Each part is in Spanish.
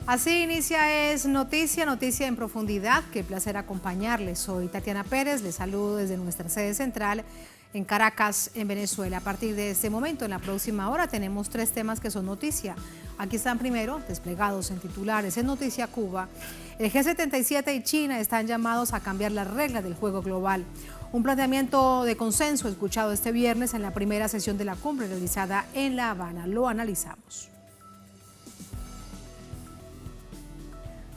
Así inicia Es Noticia, noticia en profundidad. Qué placer acompañarles. Soy Tatiana Pérez, les saludo desde nuestra sede central en Caracas, en Venezuela. A partir de este momento, en la próxima hora, tenemos 3 temas que son noticia. Aquí están primero, desplegados en titulares. En Noticia Cuba, el G77 y China están llamados a cambiar las reglas del juego global. Un planteamiento de consenso escuchado este viernes en la primera sesión de la cumbre realizada en La Habana. Lo analizamos.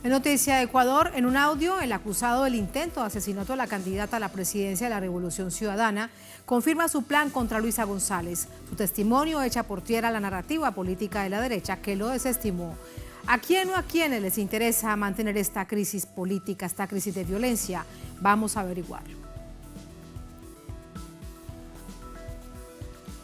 En Noticia de Ecuador, en un audio, el acusado del intento de asesinato de la candidata a la presidencia de la Revolución Ciudadana confirma su plan contra Luisa González. Su testimonio echa por tierra la narrativa política de la derecha que lo desestimó. ¿A quién o a quiénes les interesa mantener esta crisis política, esta crisis de violencia? Vamos a averiguarlo.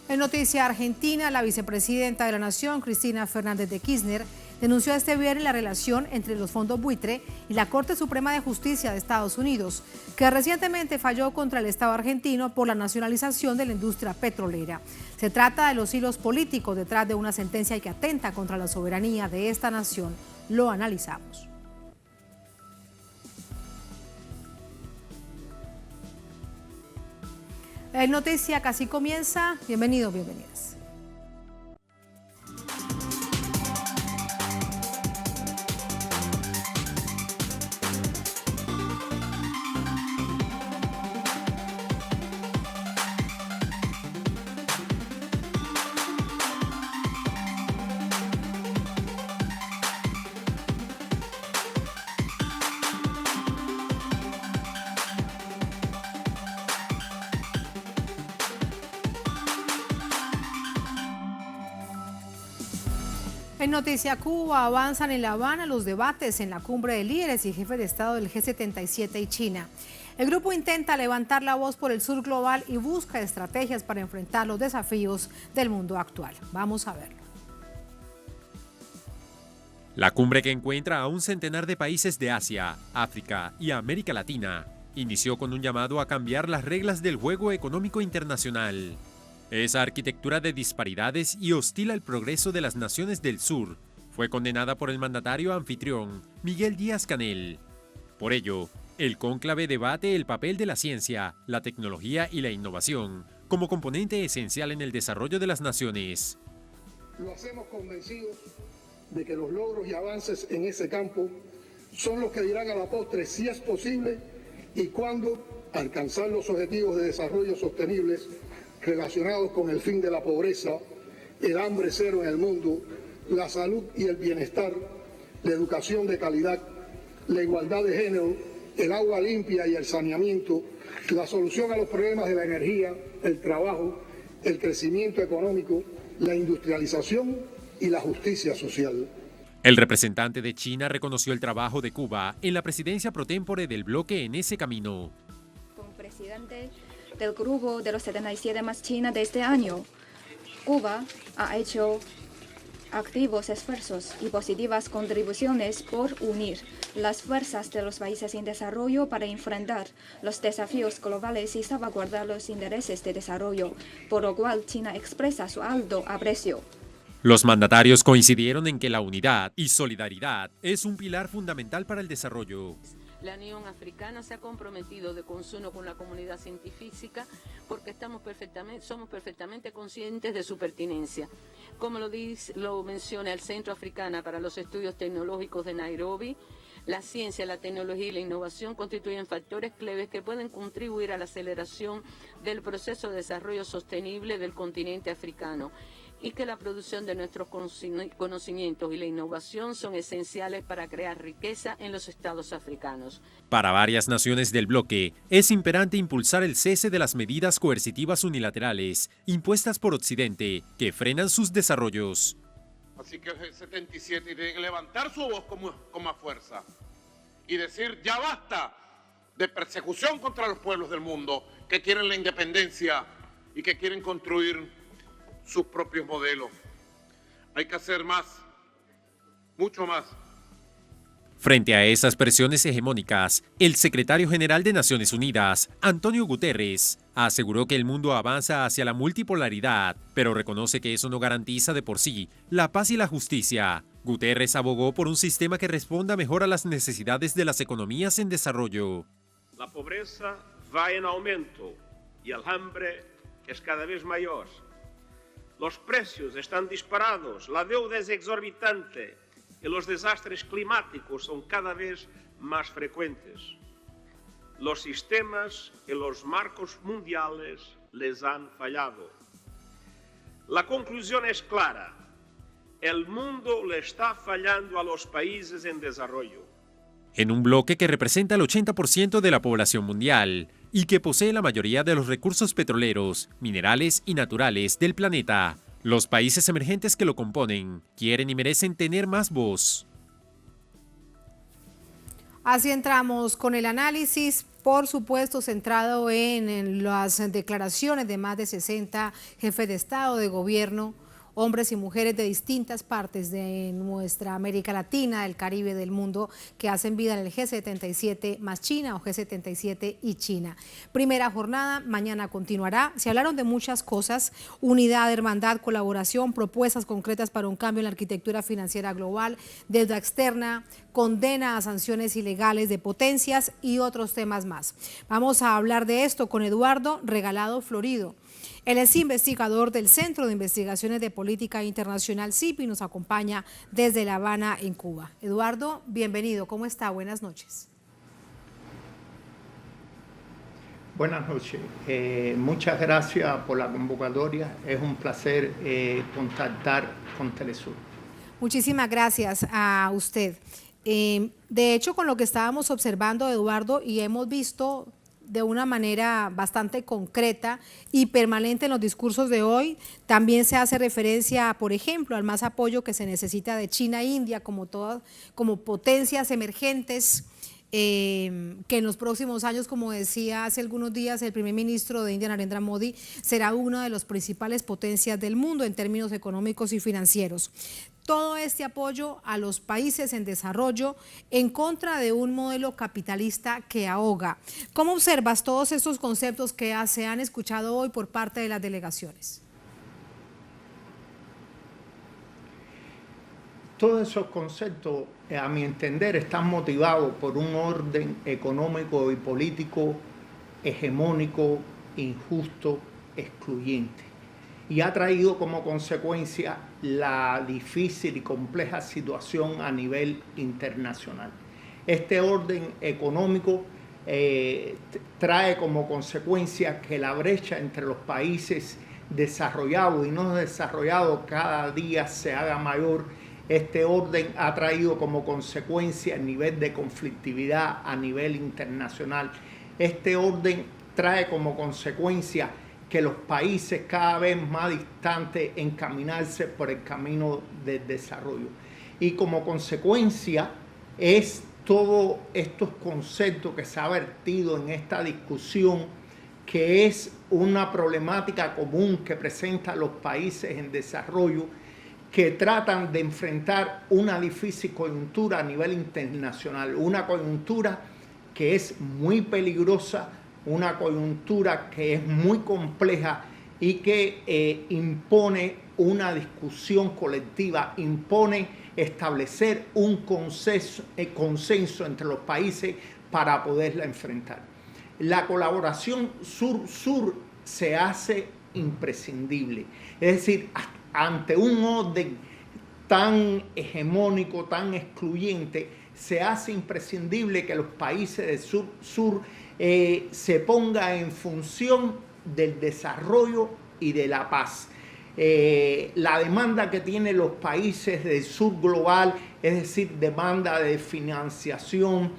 En Noticia Argentina, la vicepresidenta de la Nación, Cristina Fernández de Kirchner, denunció este viernes la relación entre los fondos buitre y la Corte Suprema de Justicia de Estados Unidos, que recientemente falló contra el Estado argentino por la nacionalización de la industria petrolera. Se trata de los hilos políticos detrás de una sentencia que atenta contra la soberanía de esta nación. Lo analizamos. En Noticia casi comienza. Bienvenidos, bienvenidas. En Noticia Cuba, avanzan en La Habana los debates en la cumbre de líderes y jefes de Estado del G77 y China. El grupo intenta levantar la voz por el sur global y busca estrategias para enfrentar los desafíos del mundo actual. Vamos a verlo. La cumbre, que encuentra a un centenar de países de Asia, África y América Latina, inició con un llamado a cambiar las reglas del juego económico internacional. Esa arquitectura de disparidades y hostil al progreso de las naciones del sur fue condenada por el mandatario anfitrión, Miguel Díaz-Canel. Por ello, el cónclave debate el papel de la ciencia, la tecnología y la innovación como componente esencial en el desarrollo de las naciones. Lo hacemos convencidos de que los logros y avances en ese campo son los que dirán a la postre si es posible y cuándo alcanzar los objetivos de desarrollo sostenibles relacionados con el fin de la pobreza, el hambre cero en el mundo, la salud y el bienestar, la educación de calidad, la igualdad de género, el agua limpia y el saneamiento, la solución a los problemas de la energía, el trabajo, el crecimiento económico, la industrialización y la justicia social. El representante de China reconoció el trabajo de Cuba en la presidencia pro tempore del bloque en ese camino. Como presidente del grupo de los 77 más China de este año, Cuba ha hecho activos esfuerzos y positivas contribuciones por unir las fuerzas de los países en desarrollo para enfrentar los desafíos globales y salvaguardar los intereses de desarrollo, por lo cual China expresa su alto aprecio. Los mandatarios coincidieron en que la unidad y solidaridad es un pilar fundamental para el desarrollo. La Unión Africana se ha comprometido de consumo con la comunidad científica porque somos perfectamente conscientes de su pertinencia. Como lo menciona el Centro Africano para los Estudios Tecnológicos de Nairobi, la ciencia, la tecnología y la innovación constituyen factores claves que pueden contribuir a la aceleración del proceso de desarrollo sostenible del continente africano, y que la producción de nuestros conocimientos y la innovación son esenciales para crear riqueza en los estados africanos. Para varias naciones del bloque, es imperante impulsar el cese de las medidas coercitivas unilaterales impuestas por Occidente que frenan sus desarrollos. Así que el G77 tiene que levantar su voz con más fuerza y decir ya basta de persecución contra los pueblos del mundo que quieren la independencia y que quieren construir sus propios modelos. Hay que hacer más, mucho más. Frente a esas presiones hegemónicas, el secretario general de Naciones Unidas, Antonio Guterres, aseguró que el mundo avanza hacia la multipolaridad, pero reconoce que eso no garantiza de por sí la paz y la justicia. Guterres abogó por un sistema que responda mejor a las necesidades de las economías en desarrollo. La pobreza va en aumento y el hambre es cada vez mayor. Los precios están disparados, la deuda es exorbitante y los desastres climáticos son cada vez más frecuentes. Los sistemas y los marcos mundiales les han fallado. La conclusión es clara. El mundo le está fallando a los países en desarrollo. En un bloque que representa el 80% de la población mundial y que posee la mayoría de los recursos petroleros, minerales y naturales del planeta, los países emergentes que lo componen quieren y merecen tener más voz. Así entramos con el análisis, por supuesto, centrado en las declaraciones de más de 60 jefes de Estado, de gobierno, hombres y mujeres de distintas partes de nuestra América Latina, del Caribe, del mundo, que hacen vida en el G77 más China o G77 y China. Primera jornada, mañana continuará. Se hablaron de muchas cosas: unidad, hermandad, colaboración, propuestas concretas para un cambio en la arquitectura financiera global, deuda externa, condena a sanciones ilegales de potencias y otros temas más. Vamos a hablar de esto con Eduardo Regalado Florido. Él es investigador del Centro de Investigaciones de Política Internacional, CIPI, y nos acompaña desde La Habana, en Cuba. Eduardo, bienvenido. ¿Cómo está? Buenas noches. Buenas noches. Muchas gracias por la convocatoria. Es un placer contactar con Telesur. Muchísimas gracias a usted. De hecho, con lo que estábamos observando, Eduardo, y hemos visto de una manera bastante concreta y permanente en los discursos de hoy, también se hace referencia, por ejemplo, al más apoyo que se necesita de China e India como potencias emergentes, que en los próximos años, como decía hace algunos días el primer ministro de India, Narendra Modi, será una de las principales potencias del mundo en términos económicos y financieros. Todo este apoyo a los países en desarrollo en contra de un modelo capitalista que ahoga. ¿Cómo observas todos estos conceptos que se han escuchado hoy por parte de las delegaciones? Todos esos conceptos, a mi entender, están motivados por un orden económico y político hegemónico, injusto, excluyente. Y ha traído como consecuencia la difícil y compleja situación a nivel internacional. Este orden económico trae como consecuencia que la brecha entre los países desarrollados y no desarrollados cada día se haga mayor. Este orden ha traído como consecuencia el nivel de conflictividad a nivel internacional. Este orden trae como consecuencia que los países cada vez más distantes encaminarse por el camino del desarrollo. Y como consecuencia es todos estos conceptos que se ha vertido en esta discusión, que es una problemática común que presentan los países en desarrollo, que tratan de enfrentar una difícil coyuntura a nivel internacional, una coyuntura que es muy peligrosa, una coyuntura que es muy compleja y que impone una discusión colectiva, impone establecer un consenso entre los países para poderla enfrentar. La colaboración sur-sur se hace imprescindible, es decir, ante un orden tan hegemónico, tan excluyente, se hace imprescindible que los países del sur-sur se ponga en función del desarrollo y de la paz. La demanda que tienen los países del sur global, es decir, demanda de financiación,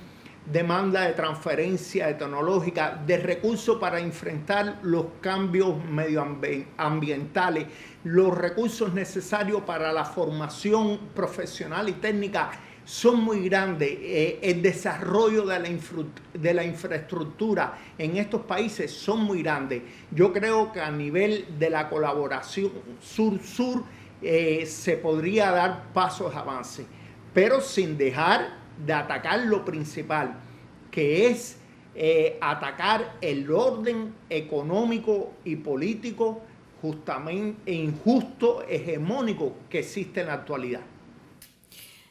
demanda de transferencia tecnológica, de recursos para enfrentar los cambios medioambientales, los recursos necesarios para la formación profesional y técnica, son muy grandes. El desarrollo de la infraestructura en estos países son muy grandes. Yo creo que a nivel de la colaboración sur-sur se podría dar pasos de avance, pero sin dejar de atacar lo principal, que es atacar el orden económico y político justamente injusto, hegemónico que existe en la actualidad.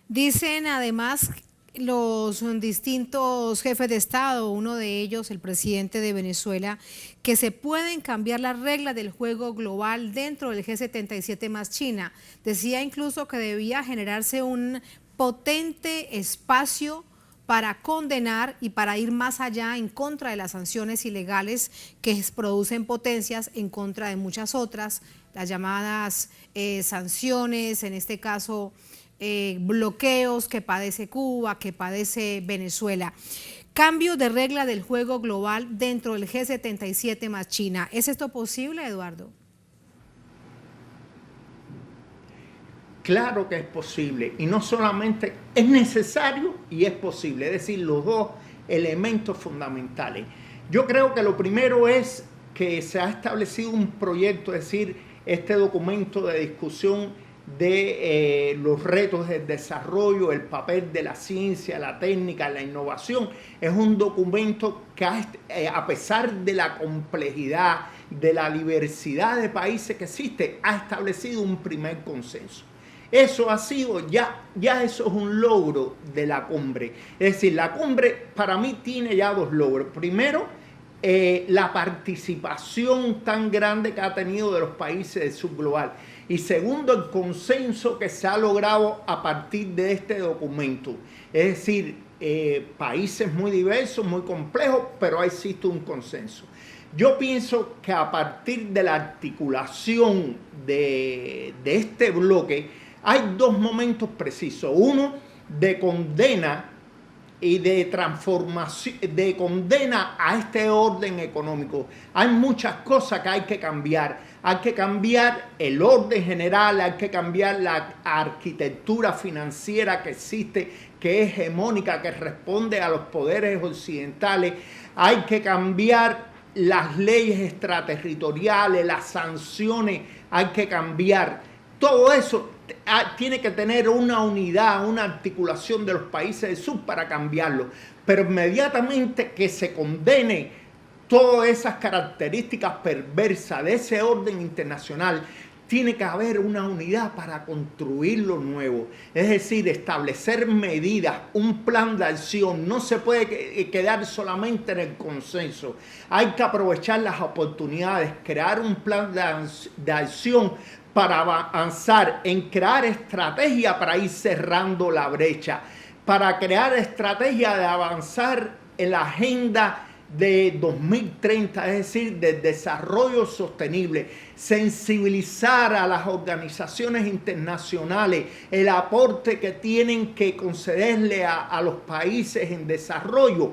Dicen además los distintos jefes de Estado, uno de ellos, el presidente de Venezuela, que se pueden cambiar las reglas del juego global dentro del G77 más China. Decía incluso que debía generarse un potente espacio para condenar y para ir más allá en contra de las sanciones ilegales que producen potencias en contra de muchas otras, las llamadas sanciones, en este caso bloqueos que padece Cuba, que padece Venezuela. Cambio de regla del juego global dentro del G77 más China. ¿Es esto posible, Eduardo? Claro que es posible, y no solamente es necesario y es posible, es decir, los dos elementos fundamentales. Yo creo que lo primero es que se ha establecido un proyecto, es decir, este documento de discusión de los retos del desarrollo, el papel de la ciencia, la técnica, la innovación. Es un documento que a pesar de la complejidad, de la diversidad de países que existe, ha establecido un primer consenso. Eso ha sido, ya eso es un logro de la cumbre. Es decir, la cumbre para mí tiene ya dos logros. Primero, la participación tan grande que ha tenido de los países del sur global. Y segundo, el consenso que se ha logrado a partir de este documento. Es decir, países muy diversos, muy complejos, pero existe un consenso. Yo pienso que a partir de la articulación de este bloque, hay dos momentos precisos. Uno, de condena y de transformación, de condena a este orden económico. Hay muchas cosas que hay que cambiar. Hay que cambiar el orden general, hay que cambiar la arquitectura financiera que existe, que es hegemónica, que responde a los poderes occidentales. Hay que cambiar las leyes extraterritoriales, las sanciones, hay que cambiar. Todo eso tiene que tener una unidad, una articulación de los países del sur para cambiarlo. Pero inmediatamente que se condene todas esas características perversas de ese orden internacional, tiene que haber una unidad para construir lo nuevo. Es decir, establecer medidas, un plan de acción. No se puede quedar solamente en el consenso. Hay que aprovechar las oportunidades, crear un plan de acción para avanzar en crear estrategia para ir cerrando la brecha, para crear estrategia de avanzar en la agenda de 2030, es decir, de desarrollo sostenible, sensibilizar a las organizaciones internacionales, el aporte que tienen que concederle a los países en desarrollo.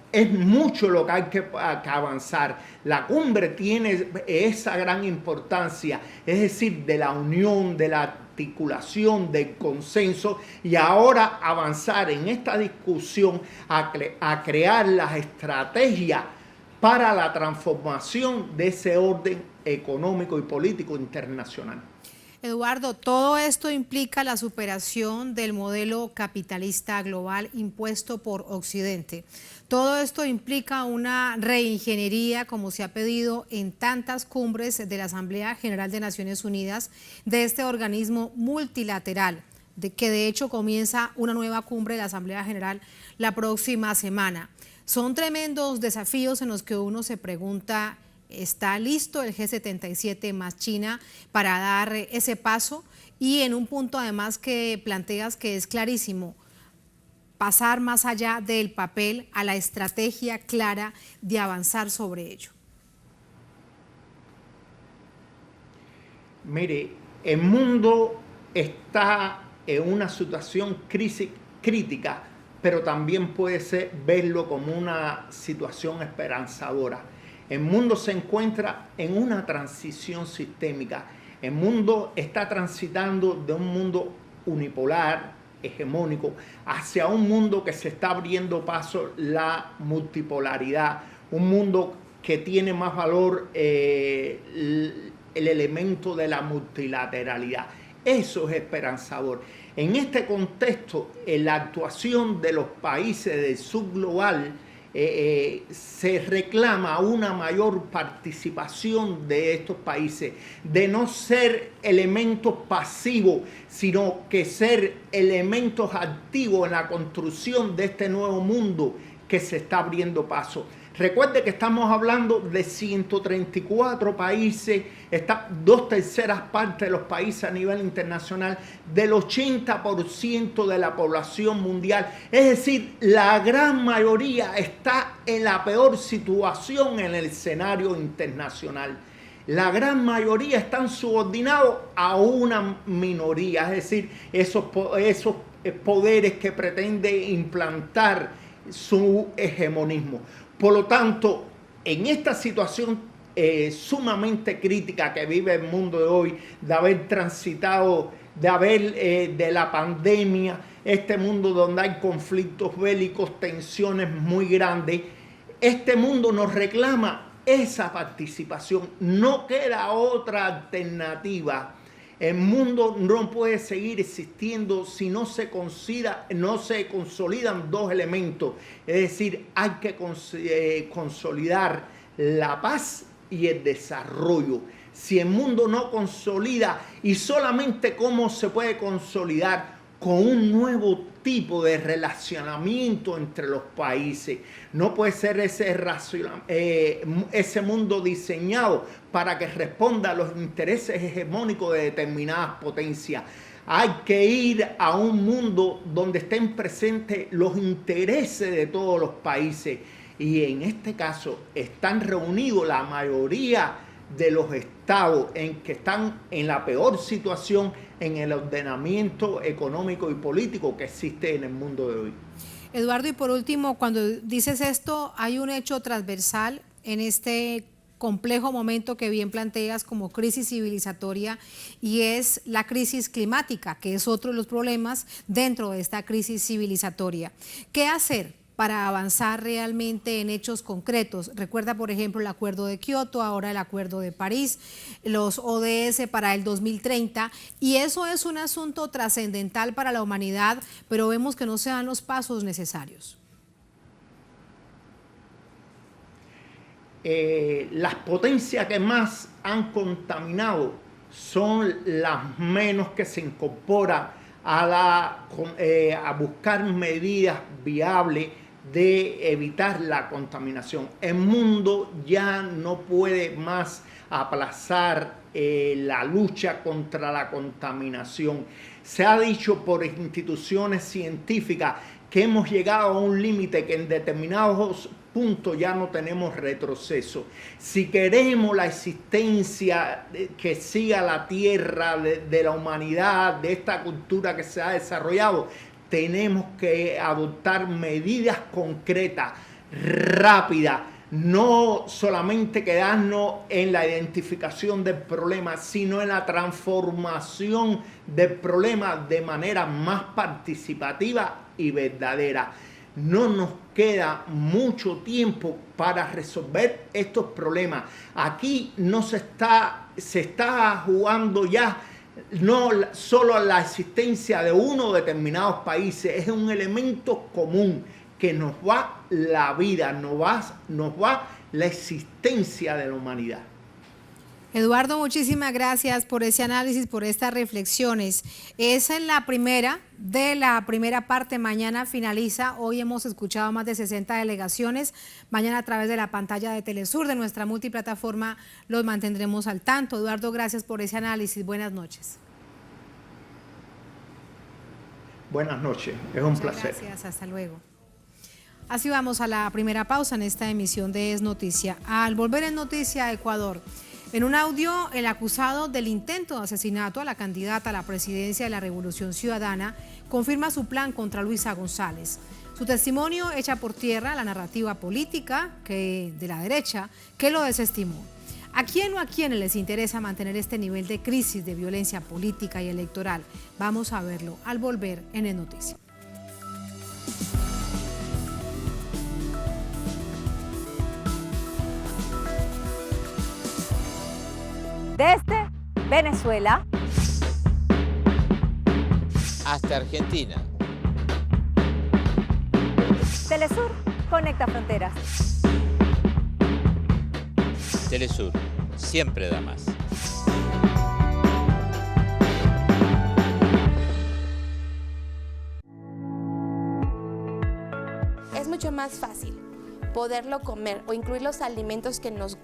Es mucho lo que hay que avanzar. La cumbre tiene esa gran importancia, es decir, de la unión, de la articulación, del consenso, y ahora avanzar en esta discusión a crear las estrategias para la transformación de ese orden económico y político internacional. Eduardo, todo esto implica la superación del modelo capitalista global impuesto por Occidente. Todo esto implica una reingeniería, como se ha pedido en tantas cumbres de la Asamblea General de Naciones Unidas, de este organismo multilateral, que de hecho comienza una nueva cumbre de la Asamblea General la próxima semana. Son tremendos desafíos en los que uno se pregunta, ¿está listo el G77 más China para dar ese paso? Y en un punto además que planteas que es clarísimo, pasar más allá del papel a la estrategia clara de avanzar sobre ello. Mire, el mundo está en una situación crítica, pero también puede verlo como una situación esperanzadora. El mundo se encuentra en una transición sistémica. El mundo está transitando de un mundo unipolar, hegemónico, hacia un mundo que se está abriendo paso la multipolaridad, un mundo que tiene más valor el elemento de la multilateralidad. Eso es esperanzador. En este contexto, la actuación de los países del sur global se reclama una mayor participación de estos países, de no ser elementos pasivos, sino que ser elementos activos en la construcción de este nuevo mundo que se está abriendo paso. Recuerde que estamos hablando de 134 países, está 2/3 partes de los países a nivel internacional, del 80% de la población mundial. Es decir, la gran mayoría está en la peor situación en el escenario internacional. La gran mayoría están subordinados a una minoría, es decir, esos poderes que pretenden implantar su hegemonismo. Por lo tanto, en esta situación sumamente crítica que vive el mundo de hoy, de haber transitado, de la pandemia, este mundo donde hay conflictos bélicos, tensiones muy grandes, este mundo nos reclama esa participación. No queda otra alternativa. El mundo no puede seguir existiendo si no se consolidan dos elementos. Es decir, hay que consolidar la paz y el desarrollo. Si el mundo no consolida, y solamente cómo se puede consolidar, con un nuevo tipo de relacionamiento entre los países. No puede ser ese mundo diseñado para que responda a los intereses hegemónicos de determinadas potencias. Hay que ir a un mundo donde estén presentes los intereses de todos los países. Y en este caso están reunidos la mayoría de los estados que están en la peor situación en el ordenamiento económico y político que existe en el mundo de hoy. Eduardo, y por último, cuando dices esto, hay un hecho transversal en este complejo momento que bien planteas como crisis civilizatoria, y es la crisis climática, que es otro de los problemas dentro de esta crisis civilizatoria. ¿Qué hacer para avanzar realmente en hechos concretos? Recuerda, por ejemplo, el Acuerdo de Kioto, ahora el Acuerdo de París, los ODS para el 2030, y eso es un asunto trascendental para la humanidad, pero vemos que no se dan los pasos necesarios. Las potencias que más han contaminado son las menos que se incorporan a buscar medidas viables de evitar la contaminación. El mundo ya no puede más aplazar la lucha contra la contaminación. Se ha dicho por instituciones científicas que hemos llegado a un límite, que en determinados puntos ya no tenemos retroceso. Si queremos la existencia que siga la tierra de la humanidad, de esta cultura que se ha desarrollado, tenemos que adoptar medidas concretas, rápidas, no solamente quedarnos en la identificación del problema, sino en la transformación del problema de manera más participativa y verdadera. No nos queda mucho tiempo para resolver estos problemas. Aquí no se está jugando ya no solo la existencia de unos determinados países, es un elemento común que nos va la vida, nos va la existencia de la humanidad. Eduardo, muchísimas gracias por ese análisis, por estas reflexiones. Esa es la primera parte. Mañana finaliza. Hoy hemos escuchado más de 60 delegaciones. Mañana a través de la pantalla de Telesur, de nuestra multiplataforma, los mantendremos al tanto. Eduardo, gracias por ese análisis. Buenas noches. Buenas noches, es un placer. Gracias, hasta luego. Así vamos a la primera pausa en esta emisión de Es Noticia. Al volver en Noticia Ecuador, en un audio, el acusado del intento de asesinato a la candidata a la presidencia de la Revolución Ciudadana confirma su plan contra Luisa González. Su testimonio echa por tierra la narrativa política de la derecha que lo desestimó. ¿A quién o a quiénes les interesa mantener este nivel de crisis de violencia política y electoral? Vamos a verlo al volver en Es Noticia. Desde Venezuela hasta Argentina. Telesur conecta fronteras. Telesur, siempre da más. Es mucho más fácil poderlo comer o incluir los alimentos que nos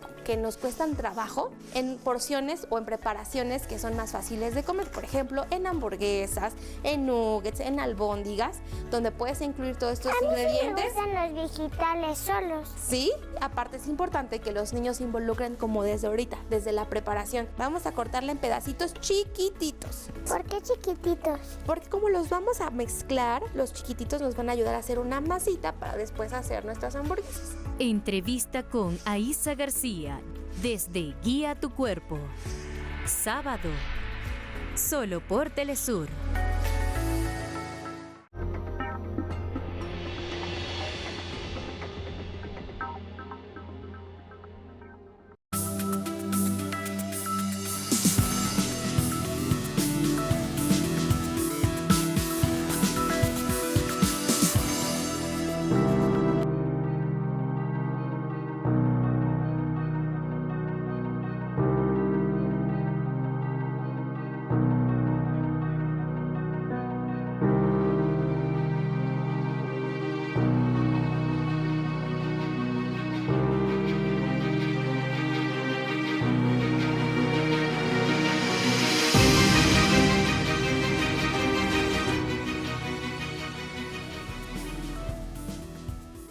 cuestan trabajo en porciones o en preparaciones que son más fáciles de comer. Por ejemplo, en hamburguesas, en nuggets, en albóndigas, donde puedes incluir todos estos ingredientes. A mí sí me gustan los vegetales solos. Sí, aparte es importante que los niños se involucren como desde ahorita, desde la preparación. Vamos a cortarla en pedacitos chiquititos. ¿Por qué chiquititos? Porque como los vamos a mezclar, los chiquititos nos van a ayudar a hacer una masita para después hacer nuestras hamburguesas. Entrevista con Aisa García desde Guía tu Cuerpo. Sábado, solo por Telesur.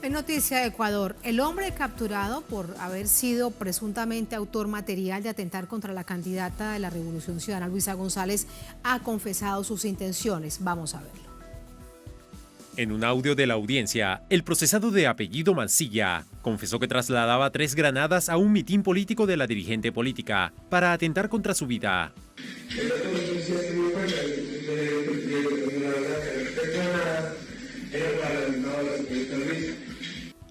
En noticia de Ecuador, el hombre capturado por haber sido presuntamente autor material de atentar contra la candidata de la Revolución Ciudadana, Luisa González, ha confesado sus intenciones. Vamos a verlo. En un audio de la audiencia, el procesado de apellido Mancilla confesó que trasladaba 3 granadas a un mitin político de la dirigente política para atentar contra su vida.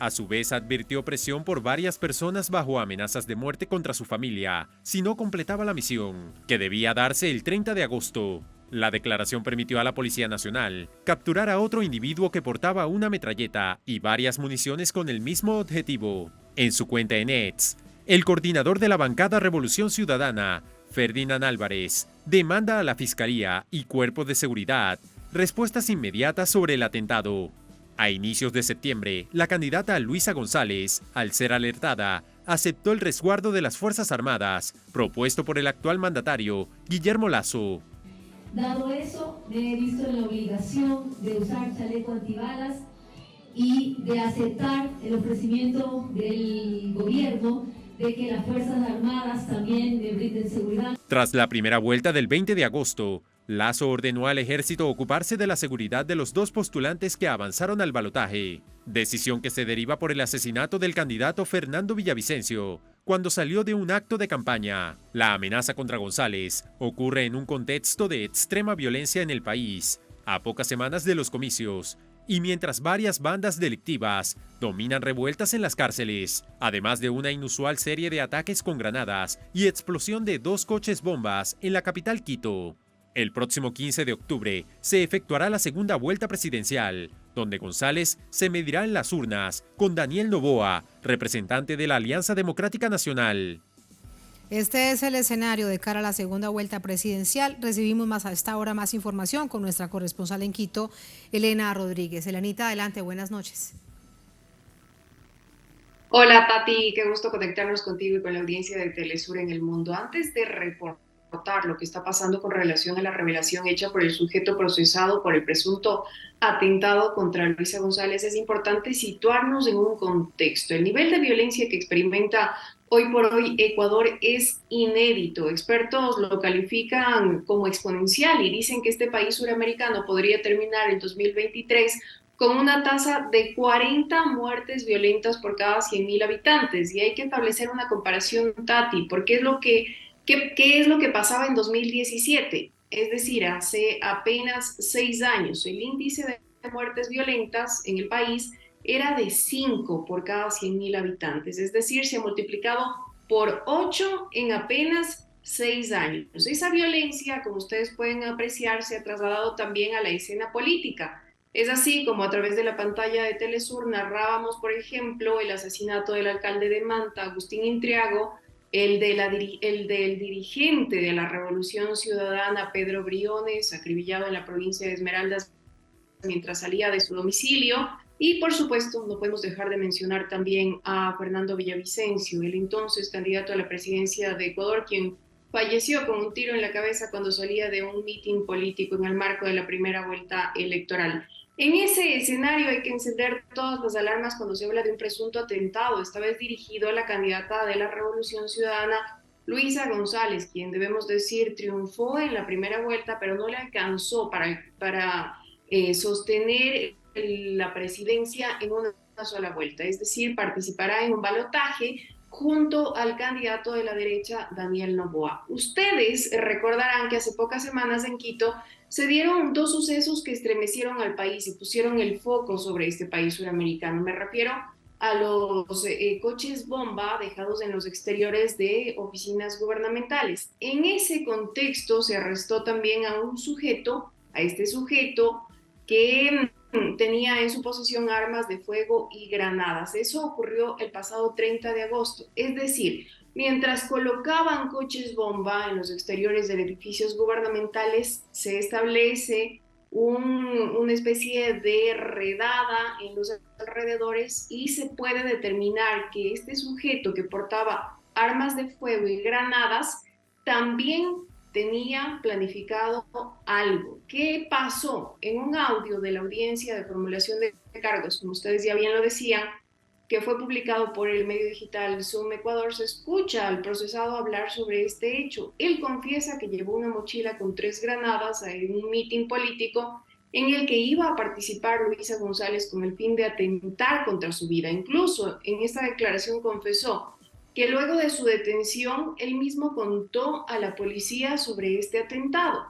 A su vez, advirtió presión por varias personas bajo amenazas de muerte contra su familia si no completaba la misión, que debía darse el 30 de agosto. La declaración permitió a la Policía Nacional capturar a otro individuo que portaba una metralleta y varias municiones con el mismo objetivo. En su cuenta en X, el coordinador de la bancada Revolución Ciudadana, Ferdinand Álvarez, demanda a la Fiscalía y Cuerpos de Seguridad respuestas inmediatas sobre el atentado. A inicios de septiembre, la candidata Luisa González, al ser alertada, aceptó el resguardo de las Fuerzas Armadas, propuesto por el actual mandatario, Guillermo Lasso. Dado eso, me he visto en la obligación de usar chaleco antibalas y de aceptar el ofrecimiento del gobierno de que las Fuerzas Armadas también me brinden seguridad. Tras la primera vuelta del 20 de agosto, Lasso ordenó al ejército ocuparse de la seguridad de los 2 postulantes que avanzaron al balotaje, decisión que se deriva por el asesinato del candidato Fernando Villavicencio, cuando salió de un acto de campaña. La amenaza contra González ocurre en un contexto de extrema violencia en el país, a pocas semanas de los comicios, y mientras varias bandas delictivas dominan revueltas en las cárceles, además de una inusual serie de ataques con granadas y explosión de 2 coches bombas en la capital Quito. El próximo 15 de octubre se efectuará la segunda vuelta presidencial, donde González se medirá en las urnas con Daniel Noboa, representante de la Alianza Democrática Nacional. Este es el escenario de cara a la segunda vuelta presidencial. Recibimos más a esta hora más información con nuestra corresponsal en Quito, Elena Rodríguez. Elenita, adelante, buenas noches. Hola Tati, qué gusto conectarnos contigo y con la audiencia de Telesur en el mundo. Antes de reportar lo que está pasando con relación a la revelación hecha por el sujeto procesado por el presunto atentado contra Luisa González, es importante situarnos en un contexto. El nivel de violencia que experimenta hoy por hoy Ecuador es inédito. Expertos lo califican como exponencial y dicen que este país suramericano podría terminar en 2023 con una tasa de 40 muertes violentas por cada 100.000 habitantes. Y hay que establecer una comparación, Tati, porque ¿qué es lo que pasaba en 2017? Es decir, hace apenas 6 años, el índice de muertes violentas en el país era de 5 por cada 100.000 habitantes. Es decir, se ha multiplicado por 8 en apenas 6 años. Esa violencia, como ustedes pueden apreciar, se ha trasladado también a la escena política. Es así como a través de la pantalla de Telesur narrábamos, por ejemplo, el asesinato del alcalde de Manta, Agustín Intriago, el del dirigente de la Revolución Ciudadana, Pedro Briones, acribillado en la provincia de Esmeraldas mientras salía de su domicilio. Y, por supuesto, no podemos dejar de mencionar también a Fernando Villavicencio, el entonces candidato a la presidencia de Ecuador, quien falleció con un tiro en la cabeza cuando salía de un mitin político en el marco de la primera vuelta electoral. En ese escenario hay que encender todas las alarmas cuando se habla de un presunto atentado, esta vez dirigido a la candidata de la Revolución Ciudadana, Luisa González, quien debemos decir triunfó en la primera vuelta, pero no le alcanzó para sostener la presidencia en una sola vuelta, es decir, participará en un balotaje junto al candidato de la derecha, Daniel Noboa. Ustedes recordarán que hace pocas semanas en Quito se dieron dos sucesos que estremecieron al país y pusieron el foco sobre este país suramericano. Me refiero a los coches bomba dejados en los exteriores de oficinas gubernamentales. En ese contexto se arrestó también a este sujeto que tenía en su posesión armas de fuego y granadas. Eso ocurrió el pasado 30 de agosto. Es decir, mientras colocaban coches bomba en los exteriores de edificios gubernamentales, se establece una especie de redada en los alrededores y se puede determinar que este sujeto que portaba armas de fuego y granadas también tenía planificado algo. ¿Qué pasó? En un audio de la audiencia de formulación de cargos, como ustedes ya bien lo decían, que fue publicado por el medio digital Zoom Ecuador, se escucha al procesado hablar sobre este hecho. Él confiesa que llevó una mochila con 3 granadas a un mitin político en el que iba a participar Luisa González con el fin de atentar contra su vida. Incluso en esta declaración confesó que luego de su detención, él mismo contó a la policía sobre este atentado.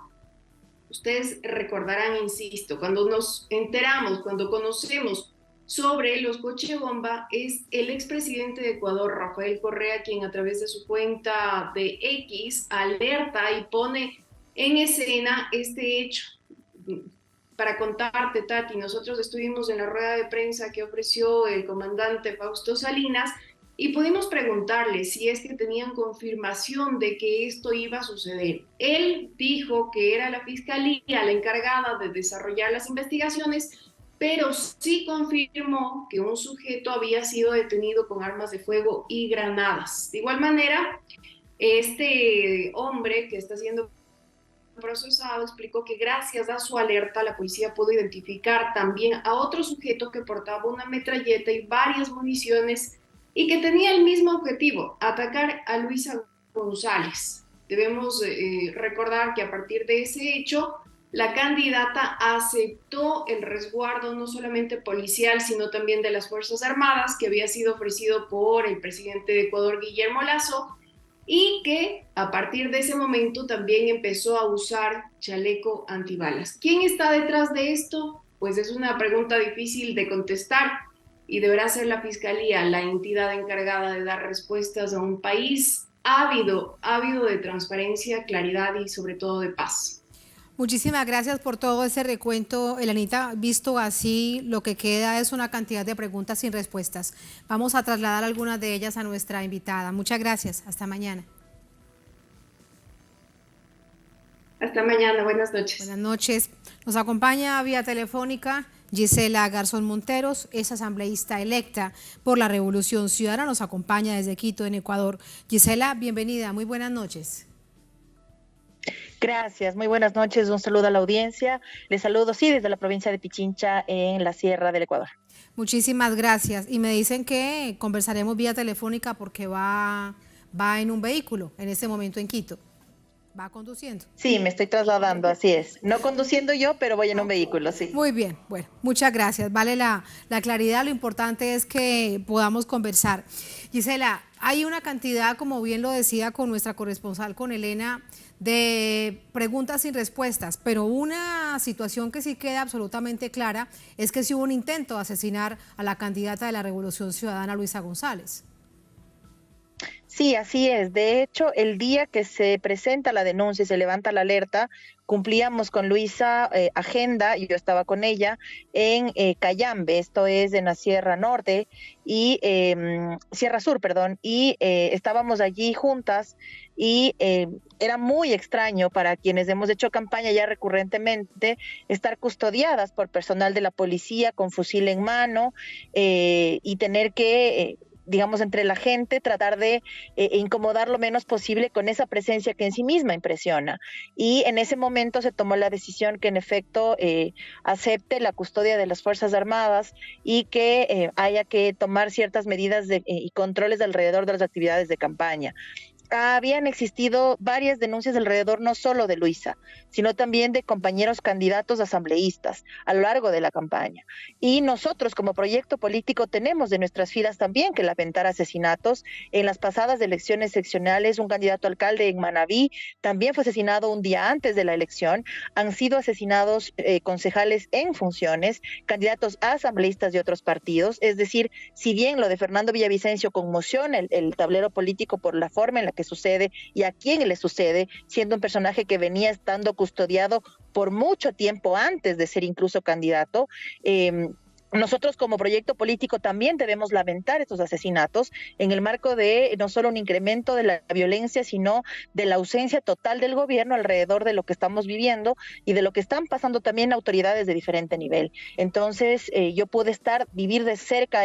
Ustedes recordarán, insisto, cuando nos enteramos, cuando conocemos sobre los coches bomba, es el expresidente de Ecuador, Rafael Correa, quien a través de su cuenta de X alerta y pone en escena este hecho. Para contarte, Tati, nosotros estuvimos en la rueda de prensa que ofreció el comandante Fausto Salinas y pudimos preguntarle si es que tenían confirmación de que esto iba a suceder. Él dijo que era la fiscalía la encargada de desarrollar las investigaciones, pero sí confirmó que un sujeto había sido detenido con armas de fuego y granadas. De igual manera, este hombre que está siendo procesado explicó que gracias a su alerta la policía pudo identificar también a otro sujeto que portaba una metralleta y varias municiones y que tenía el mismo objetivo, atacar a Luisa González. Debemos recordar que a partir de ese hecho, la candidata aceptó el resguardo no solamente policial, sino también de las Fuerzas Armadas, que había sido ofrecido por el presidente de Ecuador, Guillermo Lasso, y que a partir de ese momento también empezó a usar chaleco antibalas. ¿Quién está detrás de esto? Pues es una pregunta difícil de contestar y deberá ser la Fiscalía la entidad encargada de dar respuestas a un país ávido de transparencia, claridad y sobre todo de paz. Muchísimas gracias por todo ese recuento, Elenita. Visto así, lo que queda es una cantidad de preguntas sin respuestas. Vamos a trasladar algunas de ellas a nuestra invitada. Muchas gracias. Hasta mañana. Hasta mañana. Buenas noches. Buenas noches. Nos acompaña vía telefónica Gisela Garzón Monteros, es asambleísta electa por la Revolución Ciudadana. Nos acompaña desde Quito, en Ecuador. Gisela, bienvenida. Muy buenas noches. Gracias, muy buenas noches, un saludo a la audiencia. Les saludo, sí, desde la provincia de Pichincha, en la Sierra del Ecuador. Muchísimas gracias. Y me dicen que conversaremos vía telefónica porque va en un vehículo en este momento en Quito. ¿Va conduciendo? Sí, me estoy trasladando, así es. No conduciendo yo, pero voy en un vehículo, sí. Muy bien, bueno, muchas gracias. Vale la claridad, lo importante es que podamos conversar. Gisela, hay una cantidad, como bien lo decía con nuestra corresponsal, con Elena, de preguntas sin respuestas, pero una situación que sí queda absolutamente clara es que sí hubo un intento de asesinar a la candidata de la Revolución Ciudadana, Luisa González. Sí, así es. De hecho, el día que se presenta la denuncia y se levanta la alerta, cumplíamos con Luisa agenda, y yo estaba con ella, en Cayambe, esto es en la Sierra Norte, y Sierra Sur, perdón, y estábamos allí juntas, y era muy extraño para quienes hemos hecho campaña ya recurrentemente estar custodiadas por personal de la policía con fusil en mano y tener que... digamos, entre la gente, tratar de incomodar lo menos posible con esa presencia que en sí misma impresiona. Y en ese momento se tomó la decisión que en efecto acepte la custodia de las Fuerzas Armadas y que haya que tomar ciertas medidas y controles alrededor de las actividades de campaña. Habían existido varias denuncias alrededor no solo de Luisa, sino también de compañeros candidatos asambleístas a lo largo de la campaña. Y nosotros como proyecto político tenemos de nuestras filas también que lamentar asesinatos. En las pasadas elecciones seccionales, un candidato a alcalde en Manabí también fue asesinado un día antes de la elección. Han sido asesinados concejales en funciones, candidatos a asambleístas de otros partidos. Es decir, si bien lo de Fernando Villavicencio conmociona el tablero político por la forma en la que sucede y a quién le sucede, siendo un personaje que venía estando custodiado por mucho tiempo antes de ser incluso candidato, nosotros como proyecto político también debemos lamentar estos asesinatos en el marco de no solo un incremento de la violencia, sino de la ausencia total del gobierno alrededor de lo que estamos viviendo y de lo que están pasando también autoridades de diferente nivel. Entonces, yo pude vivir de cerca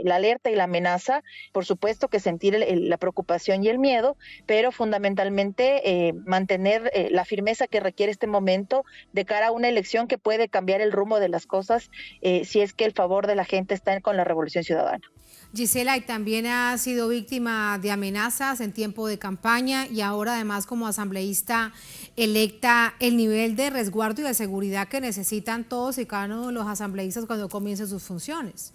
la alerta y la amenaza, por supuesto que sentir la preocupación y el miedo, pero fundamentalmente mantener la firmeza que requiere este momento de cara a una elección que puede cambiar el rumbo de las cosas si es que el favor de la gente está con la Revolución Ciudadana. Gisela, y también ha sido víctima de amenazas en tiempo de campaña y ahora además como asambleísta electa, el nivel de resguardo y de seguridad que necesitan todos y cada uno de los asambleístas cuando comiencen sus funciones.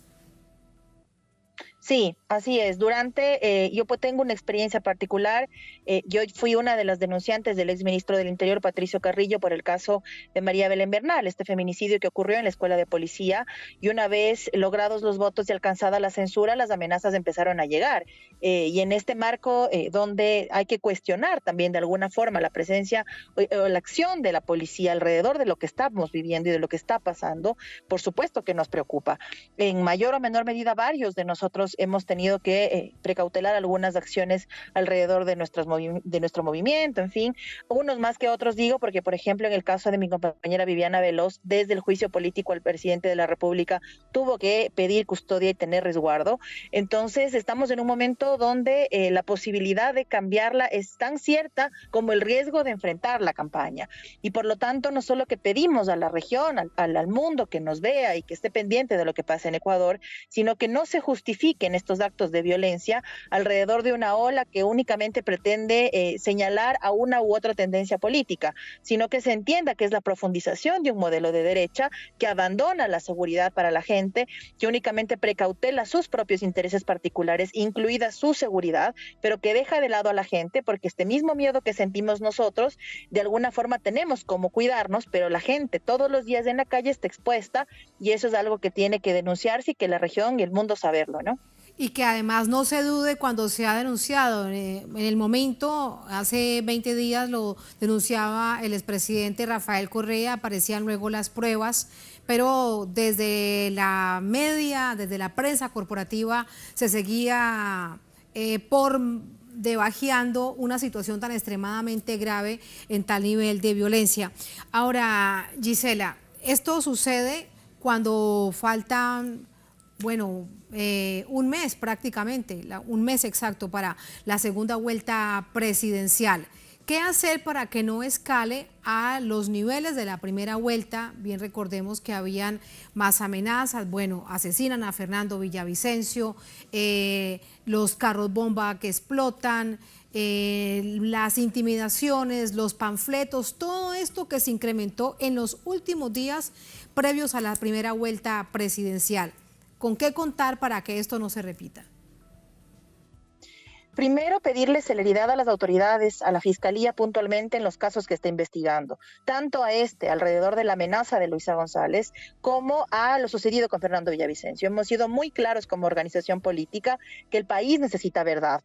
Sí, así es. Yo pues tengo una experiencia particular. Yo fui una de las denunciantes del exministro del Interior, Patricio Carrillo, por el caso de María Belén Bernal, este feminicidio que ocurrió en la escuela de policía. Y una vez logrados los votos y alcanzada la censura, las amenazas empezaron a llegar. Y en este marco donde hay que cuestionar también de alguna forma la presencia o la acción de la policía alrededor de lo que estamos viviendo y de lo que está pasando, por supuesto que nos preocupa. En mayor o menor medida, varios de nosotros hemos tenido que precautelar algunas acciones alrededor de nuestro movimiento, en fin, unos más que otros digo, porque por ejemplo en el caso de mi compañera Viviana Veloz, desde el juicio político al presidente de la República tuvo que pedir custodia y tener resguardo. Entonces estamos en un momento donde la posibilidad de cambiarla es tan cierta como el riesgo de enfrentar la campaña, y por lo tanto no solo que pedimos a la región, al mundo que nos vea y que esté pendiente de lo que pasa en Ecuador, sino que no se justifique en estos actos de violencia alrededor de una ola que únicamente pretende señalar a una u otra tendencia política, sino que se entienda que es la profundización de un modelo de derecha que abandona la seguridad para la gente, que únicamente precautela sus propios intereses particulares, incluida su seguridad, pero que deja de lado a la gente, porque este mismo miedo que sentimos nosotros, de alguna forma tenemos como cuidarnos, pero la gente todos los días en la calle está expuesta, y eso es algo que tiene que denunciarse y que la región y el mundo saberlo, ¿no? Y que además no se dude cuando se ha denunciado. En el momento, hace 20 días lo denunciaba el expresidente Rafael Correa, aparecían luego las pruebas, pero desde la media, desde la prensa corporativa, se seguía por debajeando una situación tan extremadamente grave en tal nivel de violencia. Ahora, Gisela, esto sucede cuando faltan, bueno, un mes prácticamente, un mes exacto para la segunda vuelta presidencial. ¿Qué hacer para que no escale a los niveles de la primera vuelta? Bien, recordemos que habían más amenazas, bueno, asesinan a Fernando Villavicencio, los carros bomba que explotan, las intimidaciones, los panfletos, todo esto que se incrementó en los últimos días previos a la primera vuelta presidencial. ¿Con qué contar para que esto no se repita? Primero, pedirle celeridad a las autoridades, a la Fiscalía puntualmente en los casos que está investigando, tanto a alrededor de la amenaza de Luisa González, como a lo sucedido con Fernando Villavicencio. Hemos sido muy claros como organización política que el país necesita verdad.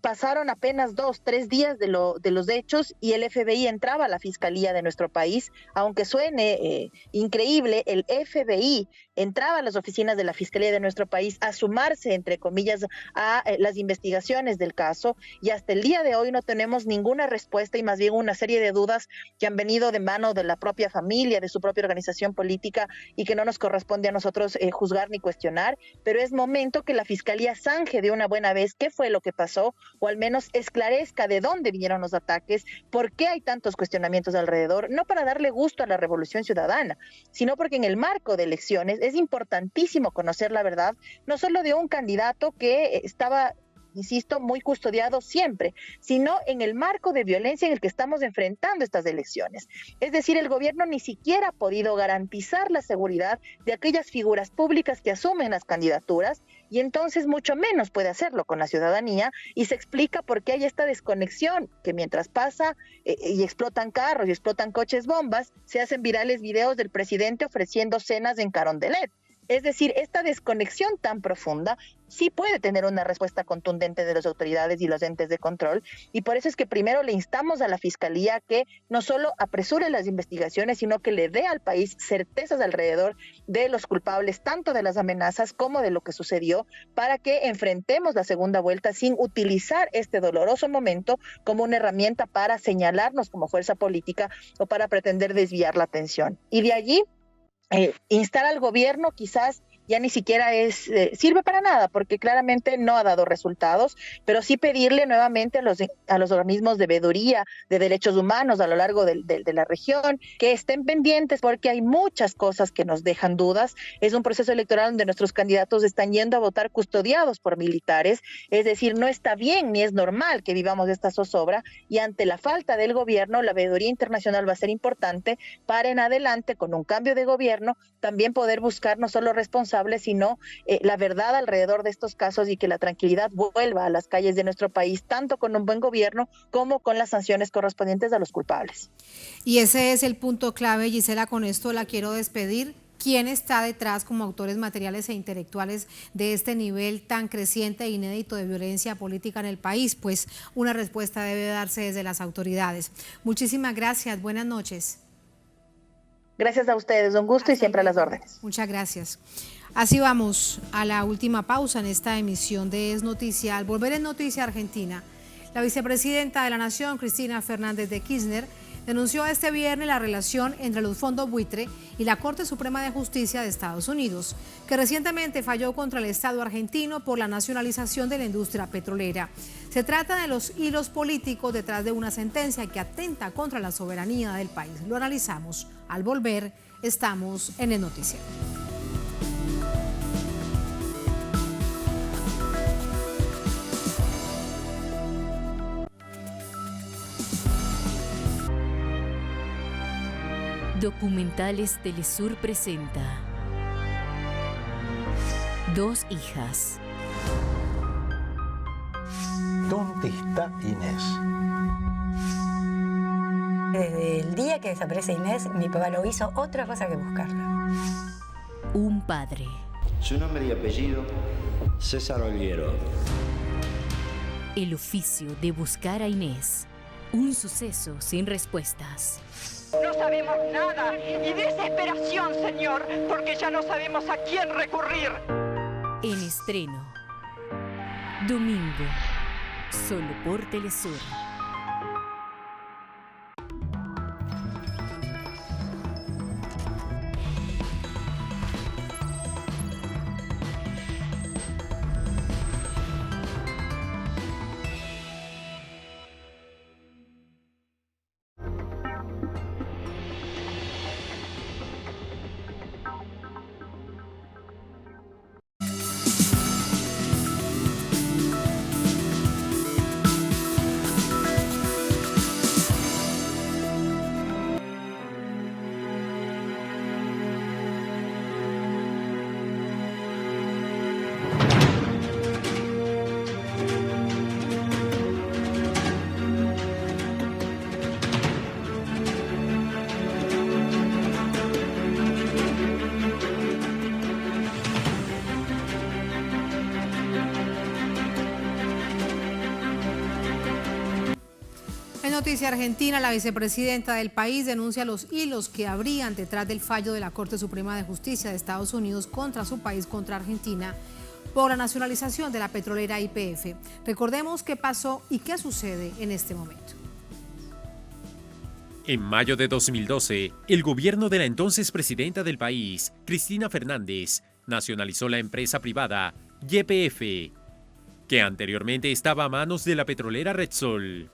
pasaron apenas 2-3 días de los hechos y el FBI entraba a la fiscalía de nuestro país. Aunque suene increíble, el FBI entraba a las oficinas de la fiscalía de nuestro país a sumarse, entre comillas, a las investigaciones del caso, y hasta el día de hoy no tenemos ninguna respuesta y más bien una serie de dudas que han venido de mano de la propia familia, de su propia organización política, y que no nos corresponde a nosotros juzgar ni cuestionar, pero es momento que la fiscalía zanje de una buena vez qué fue lo que pasó, o al menos esclarezca de dónde vinieron los ataques, por qué hay tantos cuestionamientos alrededor, no para darle gusto a la revolución ciudadana, sino porque en el marco de elecciones es importantísimo conocer la verdad, no solo de un candidato que estaba, insisto, muy custodiado siempre, sino en el marco de violencia en el que estamos enfrentando estas elecciones. Es decir, el gobierno ni siquiera ha podido garantizar la seguridad de aquellas figuras públicas que asumen las candidaturas, y entonces mucho menos puede hacerlo con la ciudadanía, y se explica por qué hay esta desconexión, que mientras pasa y explotan carros y explotan coches bombas, se hacen virales videos del presidente ofreciendo cenas en Carondelet. Es decir, esta desconexión tan profunda sí puede tener una respuesta contundente de las autoridades y los entes de control, y por eso es que primero le instamos a la Fiscalía que no solo apresure las investigaciones, sino que le dé al país certezas alrededor de los culpables, tanto de las amenazas como de lo que sucedió, para que enfrentemos la segunda vuelta sin utilizar este doloroso momento como una herramienta para señalarnos como fuerza política o para pretender desviar la atención. Y de allí, instar al gobierno quizás ya ni siquiera sirve para nada, porque claramente no ha dado resultados, pero sí pedirle nuevamente a los organismos de veeduría de derechos humanos a lo largo de la región que estén pendientes, porque hay muchas cosas que nos dejan dudas. Es un proceso electoral donde nuestros candidatos están yendo a votar custodiados por militares, es decir, no está bien ni es normal que vivamos esta zozobra, y ante la falta del gobierno, la veeduría internacional va a ser importante para en adelante, con un cambio de gobierno, también poder buscar no solo responsables, sino la verdad alrededor de estos casos, y que la tranquilidad vuelva a las calles de nuestro país, tanto con un buen gobierno como con las sanciones correspondientes a los culpables. Y ese es el punto clave, Gisela, con esto la quiero despedir. ¿Quién está detrás como autores materiales e intelectuales de este nivel tan creciente e inédito de violencia política en el país? Pues una respuesta debe darse desde las autoridades. Muchísimas gracias, buenas noches. Gracias a ustedes, un gusto y siempre a las órdenes. Muchas gracias. Así vamos a la última pausa en esta emisión de Es Noticia. Al volver en Noticia Argentina, la vicepresidenta de la Nación, Cristina Fernández de Kirchner, denunció este viernes la relación entre los fondos buitre y la Corte Suprema de Justicia de Estados Unidos, que recientemente falló contra el Estado argentino por la nacionalización de la industria petrolera. Se trata de los hilos políticos detrás de una sentencia que atenta contra la soberanía del país. Lo analizamos. Al volver, estamos en el noticiero. Documentales Telesur presenta Dos hijas. ¿Dónde está Inés? Desde el día que desaparece Inés, mi papá no hizo otra cosa que buscarla. Un padre. Su nombre y apellido, César Olguero. El oficio de buscar a Inés. Un suceso sin respuestas. No sabemos nada y desesperación, señor, porque ya no sabemos a quién recurrir. En estreno. Domingo. Solo por Telesur. noticia argentina, la vicepresidenta del país denuncia los hilos que habrían detrás del fallo de la Corte Suprema de Justicia de Estados Unidos contra su país, contra Argentina, por la nacionalización de la petrolera YPF. Recordemos qué pasó y qué sucede en este momento. En mayo de 2012, el gobierno de la entonces presidenta del país, Cristina Fernández, nacionalizó la empresa privada YPF, que anteriormente estaba a manos de la petrolera Repsol.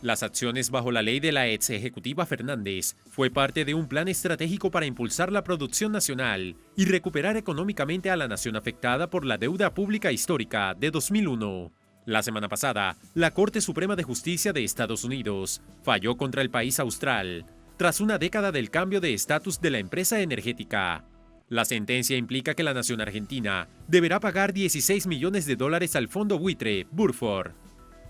Las acciones bajo la ley de la ex ejecutiva Fernández fue parte de un plan estratégico para impulsar la producción nacional y recuperar económicamente a la nación afectada por la deuda pública histórica de 2001. La semana pasada, la Corte Suprema de Justicia de Estados Unidos falló contra el país austral, tras una década del cambio de estatus de la empresa energética. La sentencia implica que la nación argentina deberá pagar $16 millones al fondo buitre Burford,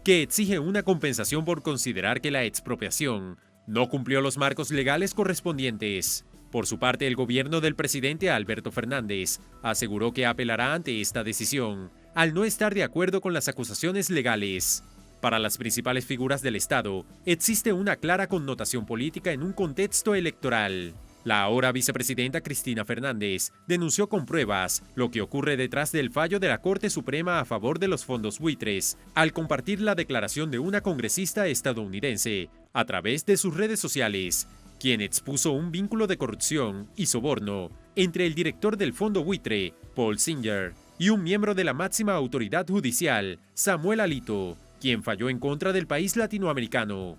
que exige una compensación por considerar que la expropiación no cumplió los marcos legales correspondientes. Por su parte, el gobierno del presidente Alberto Fernández aseguró que apelará ante esta decisión, al no estar de acuerdo con las acusaciones legales. Para las principales figuras del Estado, existe una clara connotación política en un contexto electoral. La ahora vicepresidenta Cristina Fernández denunció con pruebas lo que ocurre detrás del fallo de la Corte Suprema a favor de los fondos buitres, al compartir la declaración de una congresista estadounidense a través de sus redes sociales, quien expuso un vínculo de corrupción y soborno entre el director del fondo buitre, Paul Singer, y un miembro de la máxima autoridad judicial, Samuel Alito, quien falló en contra del país latinoamericano.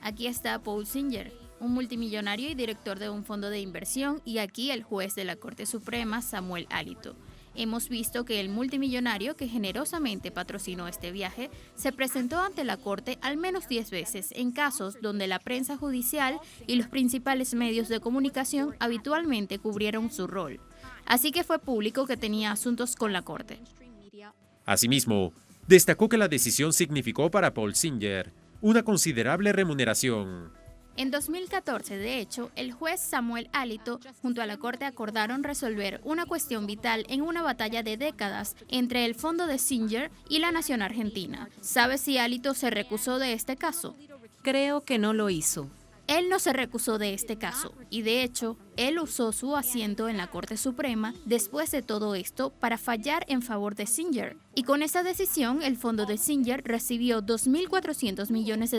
Aquí está Paul Singer, un multimillonario y director de un fondo de inversión, y aquí el juez de la Corte Suprema, Samuel Alito. Hemos visto que el multimillonario que generosamente patrocinó este viaje se presentó ante la Corte al menos 10 veces en casos donde la prensa judicial y los principales medios de comunicación habitualmente cubrieron su rol. Así que fue público que tenía asuntos con la Corte. Asimismo, destacó que la decisión significó para Paul Singer una considerable remuneración. En 2014, de hecho, el juez Samuel Alito junto a la Corte acordaron resolver una cuestión vital en una batalla de décadas entre el fondo de Singer y la nación argentina. ¿Sabe si Alito se recusó de este caso? Creo que no lo hizo. Él no se recusó de este caso y, de hecho, él usó su asiento en la Corte Suprema después de todo esto para fallar en favor de Singer. Y con esa decisión, el fondo de Singer recibió $2.400 millones.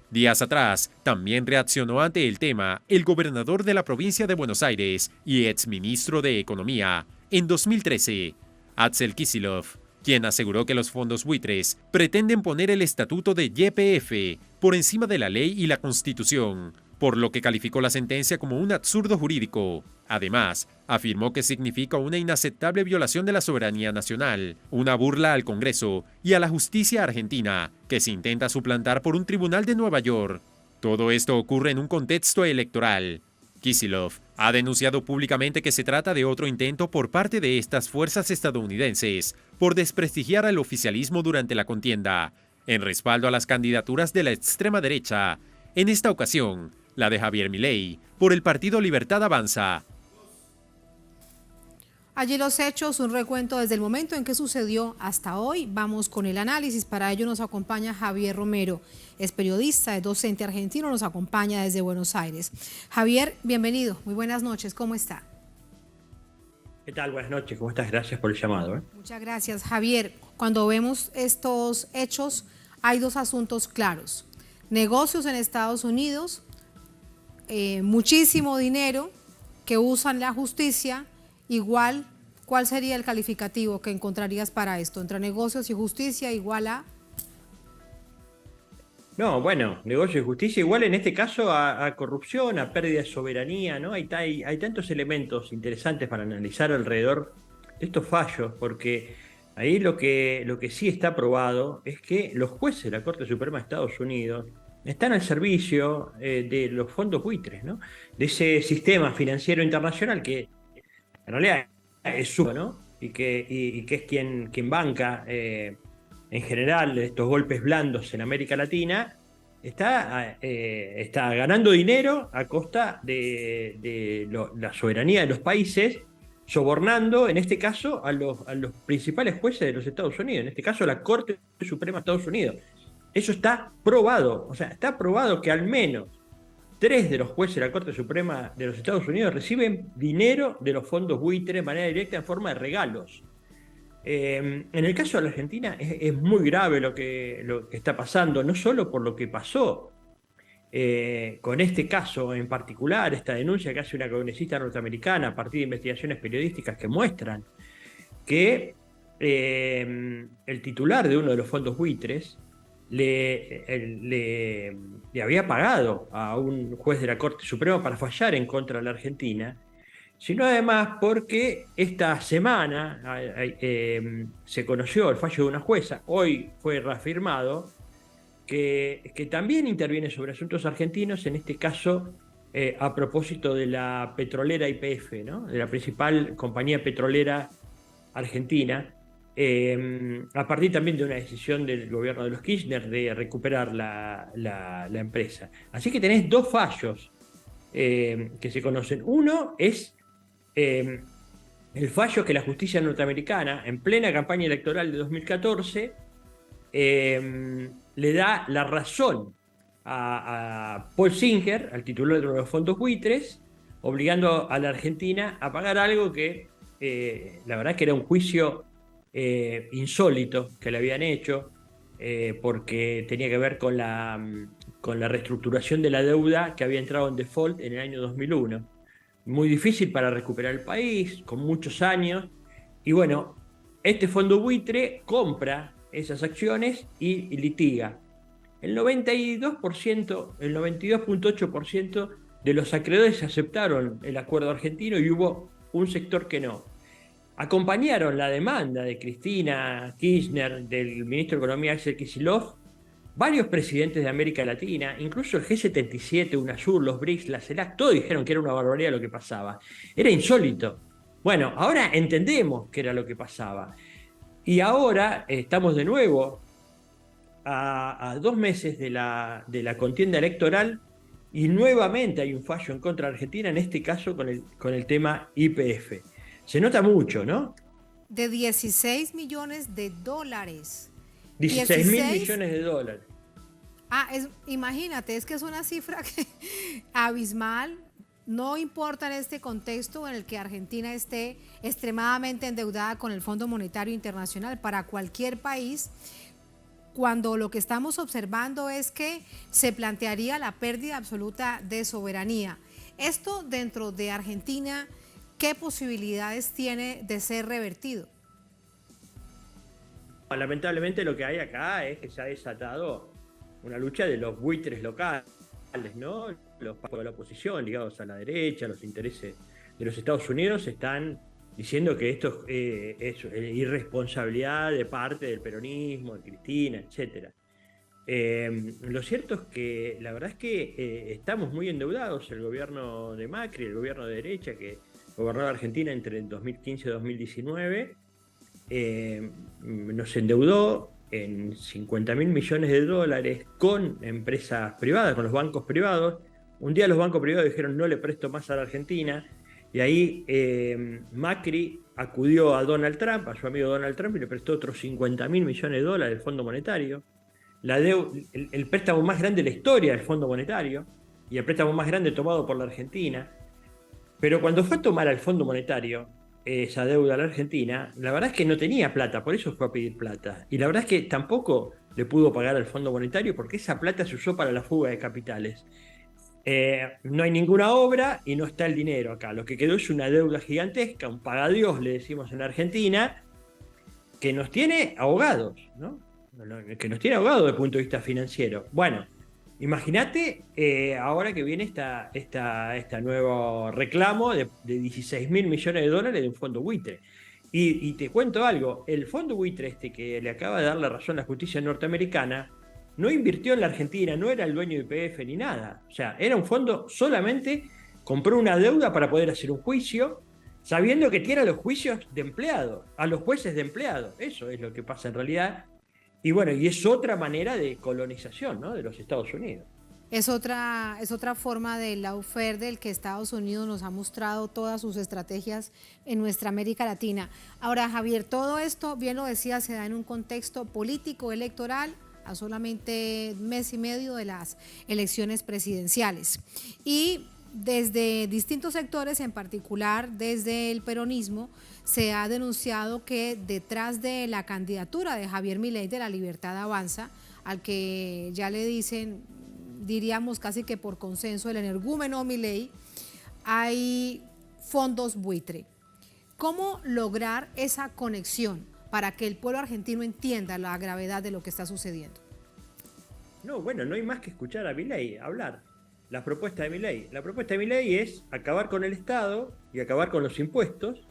Días atrás, también reaccionó ante el tema el gobernador de la provincia de Buenos Aires y exministro de Economía en 2013, Axel Kicillof, quien aseguró que los fondos buitres pretenden poner el estatuto de YPF por encima de la ley y la Constitución, por lo que calificó la sentencia como un absurdo jurídico. Además, afirmó que significa una inaceptable violación de la soberanía nacional, una burla al Congreso y a la justicia argentina, que se intenta suplantar por un tribunal de Nueva York. Todo esto ocurre en un contexto electoral. Kicillof ha denunciado públicamente que se trata de otro intento por parte de estas fuerzas estadounidenses por desprestigiar al oficialismo durante la contienda, en respaldo a las candidaturas de la extrema derecha, en esta ocasión, la de Javier Milei, por el Partido Libertad Avanza. Allí los hechos, un recuento desde el momento en que sucedió hasta hoy. Vamos con el análisis. Para ello nos acompaña Javier Romero, es periodista, es docente argentino, nos acompaña desde Buenos Aires. Javier, bienvenido, muy buenas noches, ¿cómo está? ¿Qué tal? Buenas noches, ¿cómo estás? Gracias por el llamado. Muchas gracias. Javier, cuando vemos estos hechos, hay dos asuntos claros. Negocios en Estados Unidos, muchísimo dinero que usan la justicia. Igual, ¿cuál sería el calificativo que encontrarías para esto? Entre negocios y justicia igual a... No, bueno, negocio y justicia igual en este caso a corrupción, a pérdida de soberanía, ¿no? Hay tantos elementos interesantes para analizar alrededor de estos fallos, porque ahí lo que sí está probado es que los jueces de la Corte Suprema de Estados Unidos están al servicio de los fondos buitres, ¿no? De ese sistema financiero internacional que en realidad es su, ¿no? Y que es quien banca en general estos golpes blandos en América Latina, está ganando dinero a costa de la soberanía de los países, sobornando en este caso a los principales jueces de los Estados Unidos, en este caso la Corte Suprema de Estados Unidos. Eso está probado, o sea, está probado que al menos 3 de los jueces de la Corte Suprema de los Estados Unidos reciben dinero de los fondos buitre de manera directa en forma de regalos. En el caso de la Argentina es muy grave lo que está pasando, no solo por lo que pasó con este caso en particular, esta denuncia que hace una congresista norteamericana a partir de investigaciones periodísticas que muestran que el titular de uno de los fondos buitres le había pagado a un juez de la Corte Suprema para fallar en contra de la Argentina, sino además porque esta semana se conoció el fallo de una jueza, hoy fue reafirmado, que también interviene sobre asuntos argentinos, en este caso a propósito de la petrolera YPF, ¿no? De la principal compañía petrolera argentina, a partir también de una decisión del gobierno de los Kirchner de recuperar la empresa. Así que tenés 2 fallos que se conocen. Uno es el fallo que la justicia norteamericana, en plena campaña electoral de 2014, le da la razón a Paul Singer, al titular de los fondos buitres, obligando a la Argentina a pagar algo que la verdad que era un juicio insólito que le habían hecho, porque tenía que ver con la reestructuración de la deuda que había entrado en default en el año 2001. Muy difícil para recuperar el país, con muchos años, y bueno, este fondo buitre compra esas acciones y litiga. El 92.8% de los acreedores aceptaron el acuerdo argentino y hubo un sector que no. Acompañaron la demanda de Cristina Kirchner, del ministro de Economía Axel Kicillof, varios presidentes de América Latina, incluso el G77, UNASUR, los BRICS, la CELAC, todos dijeron que era una barbaridad lo que pasaba. Era insólito. Bueno, ahora entendemos qué era lo que pasaba. Y ahora estamos de nuevo a 2 meses de la contienda electoral y nuevamente hay un fallo en contra de Argentina, en este caso con el tema YPF. Se nota mucho, ¿no? De 16 millones de dólares. 16.000 millones de dólares. Imagínate, es que es una cifra abismal. No importa en este contexto en el que Argentina esté extremadamente endeudada con el Fondo Monetario Internacional, para cualquier país, cuando lo que estamos observando es que se plantearía la pérdida absoluta de soberanía. Esto dentro de Argentina, ¿qué posibilidades tiene de ser revertido? Lamentablemente lo que hay acá es que se ha desatado una lucha de los buitres locales, ¿no? Los de la oposición ligados a la derecha, los intereses de los Estados Unidos, están diciendo que esto es irresponsabilidad de parte del peronismo, de Cristina, etc. Lo cierto es que la verdad es que estamos muy endeudados. El gobierno de Macri, el gobierno de derecha que gobernó Argentina entre el 2015 y 2019, nos endeudó en 50.000 millones de dólares con empresas privadas, con los bancos privados. Un día los bancos privados dijeron no le presto más a la Argentina, y ahí Macri acudió a Donald Trump, a su amigo Donald Trump, y le prestó otros 50.000 millones de dólares del Fondo Monetario. El préstamo más grande de la historia del Fondo Monetario y el préstamo más grande tomado por la Argentina. Pero cuando fue a tomar al Fondo Monetario esa deuda a la Argentina, la verdad es que no tenía plata, por eso fue a pedir plata. Y la verdad es que tampoco le pudo pagar al Fondo Monetario porque esa plata se usó para la fuga de capitales. No hay ninguna obra y no está el dinero acá. Lo que quedó es una deuda gigantesca, un pagadiós, le decimos en la Argentina, que nos tiene ahogados, ¿no? Que nos tiene ahogados desde el punto de vista financiero. Bueno, imagínate ahora que viene este nuevo reclamo de 16.000 millones de dólares de un fondo buitre. Y te cuento algo, el fondo buitre que le acaba de dar la razón a la justicia norteamericana, no invirtió en la Argentina, no era el dueño de YPF ni nada. O sea, era un fondo, solamente compró una deuda para poder hacer un juicio, sabiendo que tiene a los juicios de empleados, a los jueces de empleados. Eso es lo que pasa en realidad. Y bueno, y es otra manera de colonización, ¿no?, de los Estados Unidos. Es otra forma de lawfare del que Estados Unidos nos ha mostrado todas sus estrategias en nuestra América Latina. Ahora, Javier, todo esto, bien lo decía, se da en un contexto político, electoral, a solamente mes y medio de las elecciones presidenciales. Y desde distintos sectores, en particular desde el peronismo, se ha denunciado que detrás de la candidatura de Javier Milei de La Libertad Avanza, al que ya le dicen, diríamos casi que por consenso, el energúmeno Milei, hay fondos buitre. ¿Cómo lograr esa conexión para que el pueblo argentino entienda la gravedad de lo que está sucediendo? No, bueno, no hay más que escuchar a Milei hablar. La propuesta de Milei. La propuesta de Milei es acabar con el Estado y acabar con los impuestos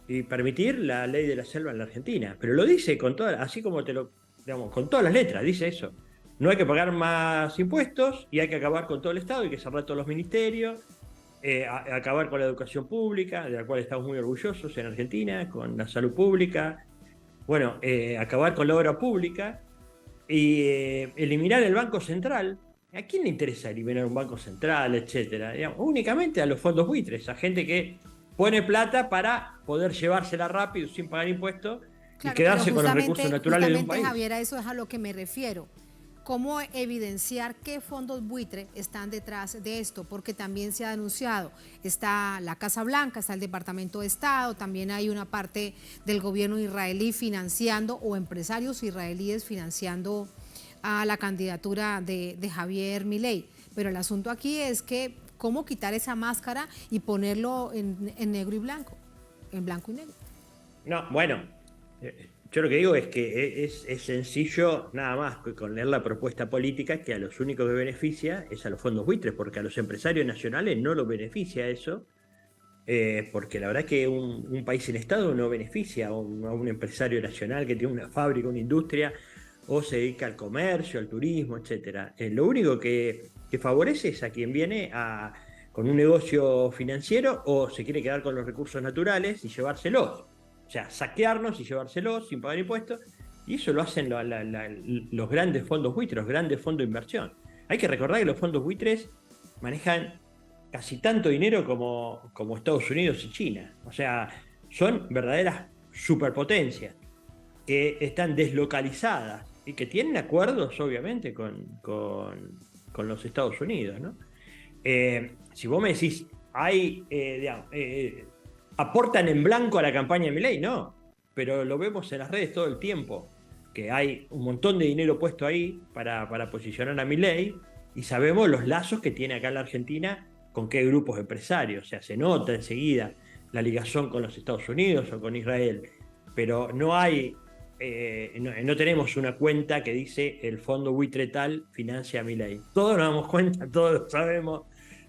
y permitir la ley de la selva en la Argentina. Pero lo dice con todas, así como digamos, con todas las letras, dice eso. No hay que pagar más impuestos y hay que acabar con todo el Estado, hay que cerrar todos los ministerios, acabar con la educación pública, de la cual estamos muy orgullosos en Argentina, con la salud pública, bueno, acabar con la obra pública y eliminar el Banco Central. ¿A quién le interesa eliminar un banco central, etcétera? Digamos, únicamente a los fondos buitres, a gente que pone plata para poder llevársela rápido sin pagar impuestos, claro, y quedarse con los recursos naturales de un país. Javier, a eso es a lo que me refiero. ¿Cómo evidenciar qué fondos buitre están detrás de esto? Porque también se ha denunciado, está la Casa Blanca, está el Departamento de Estado, también hay una parte del gobierno israelí financiando, o empresarios israelíes financiando a la candidatura de Javier Milei. Pero el asunto aquí es que cómo quitar esa máscara y ponerlo en negro y blanco, en blanco y negro. No, bueno, yo lo que digo es que es sencillo nada más con leer la propuesta política, que a los únicos que beneficia es a los fondos buitres, porque a los empresarios nacionales no los beneficia eso, porque la verdad es que un país sin Estado no beneficia a un empresario nacional que tiene una fábrica, una industria, o se dedica al comercio, al turismo, etcétera. Lo único que favorece es a quien viene con un negocio financiero o se quiere quedar con los recursos naturales y llevárselos. O sea, saquearnos y llevárselos sin pagar impuestos. Y eso lo hacen los grandes fondos buitres, los grandes fondos de inversión. Hay que recordar que los fondos buitres manejan casi tanto dinero como Estados Unidos y China. O sea, son verdaderas superpotencias que están deslocalizadas y que tienen acuerdos, obviamente, con los Estados Unidos, ¿no? Si vos me decís, ¿aportan en blanco a la campaña de Milei? No, pero lo vemos en las redes todo el tiempo, que hay un montón de dinero puesto ahí para posicionar a Milei, y sabemos los lazos que tiene acá en la Argentina con qué grupos empresarios. O sea, se nota enseguida la ligación con los Estados Unidos o con Israel, pero no hay... no tenemos una cuenta que dice el fondo buitre tal financia a Milei. Todos nos damos cuenta, todos lo sabemos.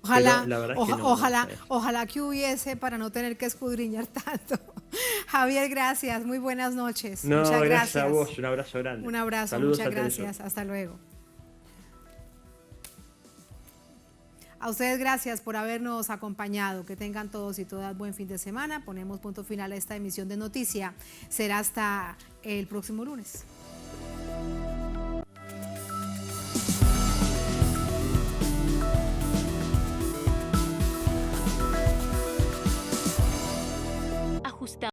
Ojalá, la verdad es que ojalá que hubiese, para no tener que escudriñar tanto. Javier, gracias, muy buenas noches. No, muchas gracias a vos, un abrazo grande. Un abrazo, saludos, muchas gracias, hasta luego. A ustedes gracias por habernos acompañado. Que tengan todos y todas buen fin de semana. Ponemos punto final a esta emisión de Noticia. Será hasta el próximo lunes.